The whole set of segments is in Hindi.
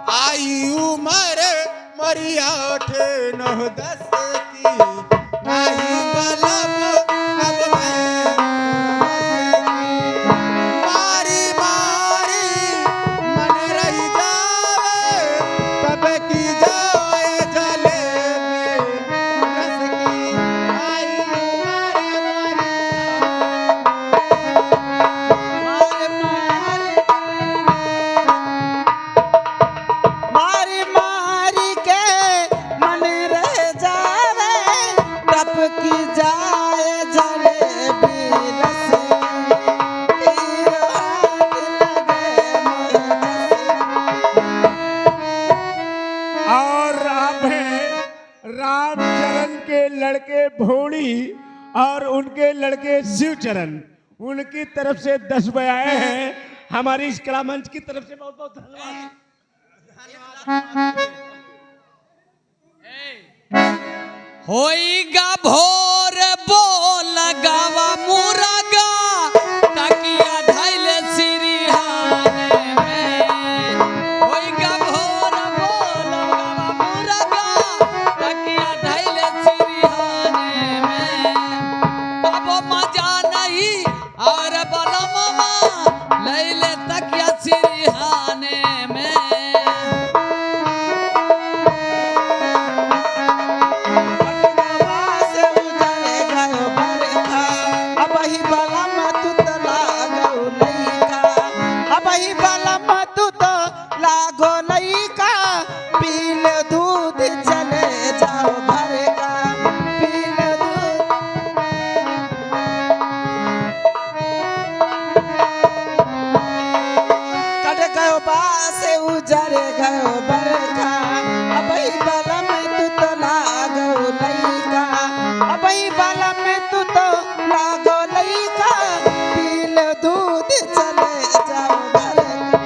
आई उमर मरी 8 9 10 की नहीं बलब अब मैं मारी मारी मन रही जावे तब की जाए जले रस की आई उमर मारी मारी के मन रह जावे तब की जाए जलेबी रस की आग लगे और आप हैं रामचरण के लड़के भोड़ी और उनके लड़के शिवचरण, उनकी तरफ से 10 बयाए हैं। हमारी इस कला मंच की तरफ से बहुत बहुत धन्यवाद। होइगा भोर बोल गावा मुरगा तकिया धैले सिरिहाने में। होइगा भोर बोल गावा मुरगा तकिया धैले सिरिहाने में। बाबो मजा नहीं और बलममा लैले तकिया सिरिहाने में। लागो लइका पील दूध चले जाओ घर का पील दूध कट गयो बास उजर गयो बरखा अबही बलम तू तो लागो लइका अबही बलम तू तो लागो लइका पील दूध चले जाओ घर का।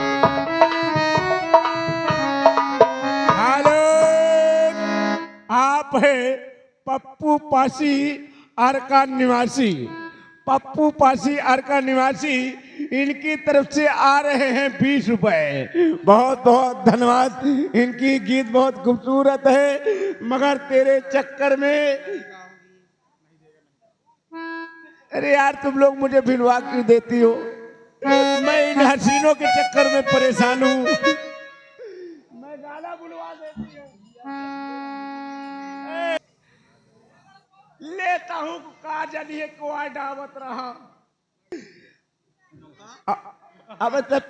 हेलो, आप हैं पप्पू पासी अर्का निवासी। पप्पू पासी अर्का निवासी, इनकी तरफ से आ रहे हैं 20 रुपए। बहुत बहुत धन्यवाद। इनकी गीत बहुत खूबसूरत है, मगर तेरे चक्कर में, अरे यार तुम लोग मुझे भिलवा क्यों देती हो? मैं इन हसीनों के चक्कर में परेशान हूँ। मैं गाना बुलवा देती हूँ। लेता हूँ काजल ये को डावत रहा अब तक